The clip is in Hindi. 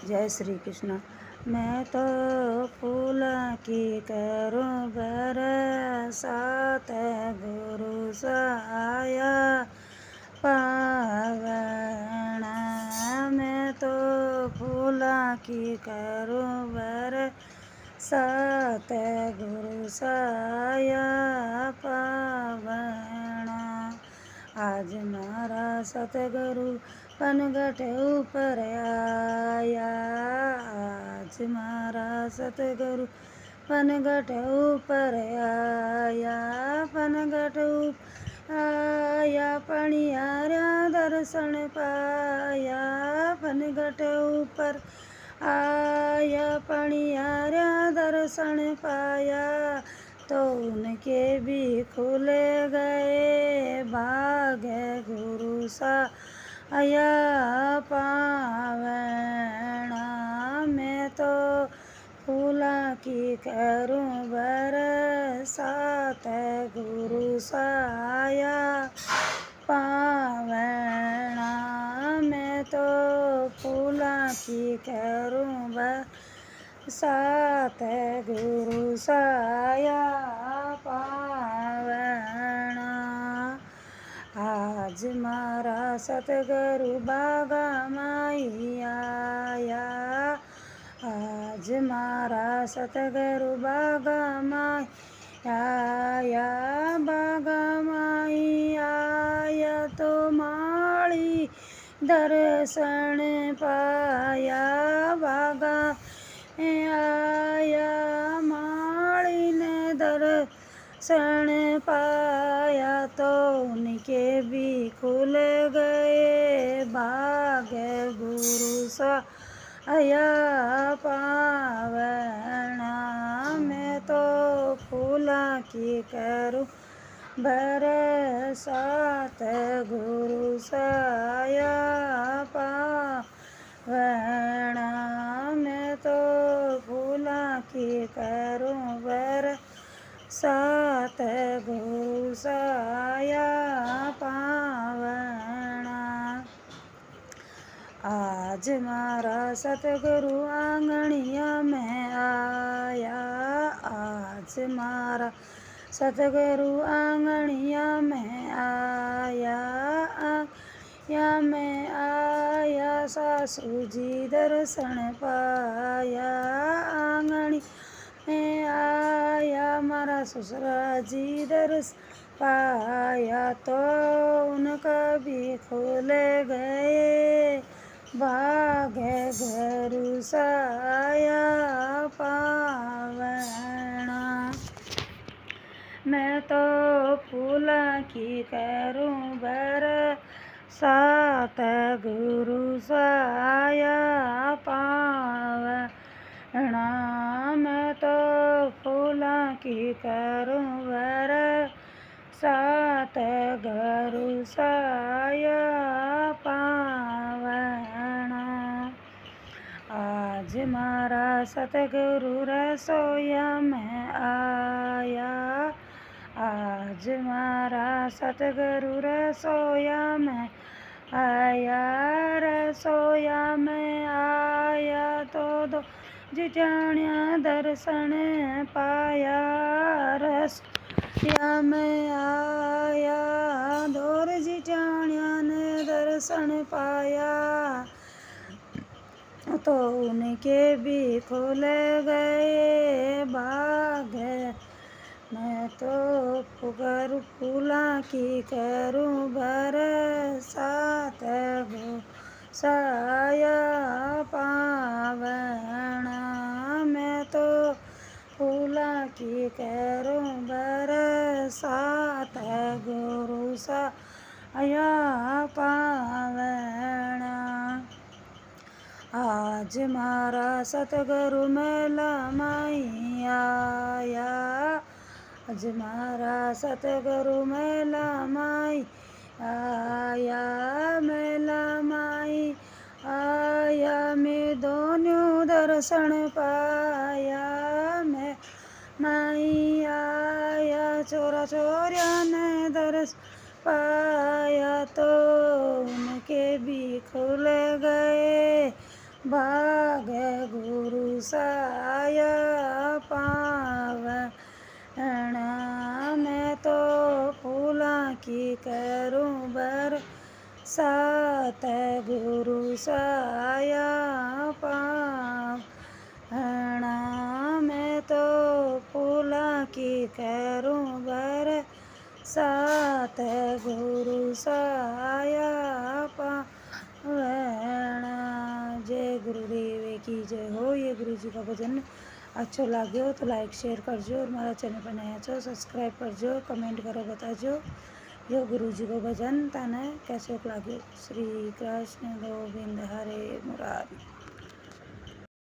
जय श्री कृष्ण। मैं तो फूल की करूं बरसात, गुरु सहाया पावण। मैं तो फूल की करूं बरसात, गुरु सहाया पावण। आज मारा सतगुरु पनघट ऊपर आया, आज मारा सतगुरु पनघट ऊपर आया, पनघट ऊपर आया, पणियारा दर्शन पाया, पनघट ऊपर आया, पणियारा दर्शन पाया, तो उनके भी खुल गए भाग, गुरु सहाया पावण। मैं तो फूला की करूं बरसात, गुरु सहाया पावण। मैं तो फूला की करूं बरसात, गुरु सहाया पावण। आज मारा सतगुरु बागा माई आया, आज मारा सतगुरु बागा माई आया, बागा माई आया, तो माली दर्शन पाया, बागा आया, माली ने दर्शन पाया, तो उनके भी खुल गए भाग, गुरु सहाया पावण। मैं तो फूला की करूं बरसात, गुरु सहाया पावण। मैं तो फूला की करूं बरसात, गुरु सहाया पावण। आज मारा सतगुरु आंगनिया में आया, आज मारा सतगुरु आंगनिया में आया, आंगनिया में आया, सासू जी दर्शन पाया, आंगनिया में आया, मारा ससुरा जी दर्शन पाया, तो उनका भी खुल गए भाग, गुरु सहाया पावण। मैं तो फूला की करूं बरसात, गुरु सहाया पावण। मैं तो फूला की करूं बरसात, गुरु सहाया पावण। आज मारा सतगुरु रसोया में आया, आज मारा सतगुरु रसोया में आया, रसोया में आया, तो दो जिजाण्या दर्शन पाया, रसोया में आया, दो जिजाण्या ने दर्शन पाया, तो उनके भी खुल गए भाग। मैं तो फूला की करूं बरसात, गुरु सहाया पावण। मैं तो फूला की करूं बरसात, गुरु सहाया पावण। आज मारा सतगुरु मेला माई आया, आज मारा सतगुरु मेला माई आया, मेला माई आया, मैं दोनों दर्शन पाया, मैं माई आया, चोरा चोरिया ने दर्शन पाया, तो उनके भी खुल गए भाग्य गुरु साय पावण। मैं तो फूलों की करूं बरसात, गुरु साय पावण। मैं तो फूलों की करूं बरसात, गुरु साय पावण। जय गुरुदेव की जय हो। ये गुरु जी का भजन अच्छो लागे हो तो लाइक शेयर करजो, और हमारा चैनल पर नया छो सब्सक्राइब करजो, कमेंट करे बताजो यो गुरु जी को भजन तने कैसे लागे। श्री कृष्ण गोविंद हरे मुरारी।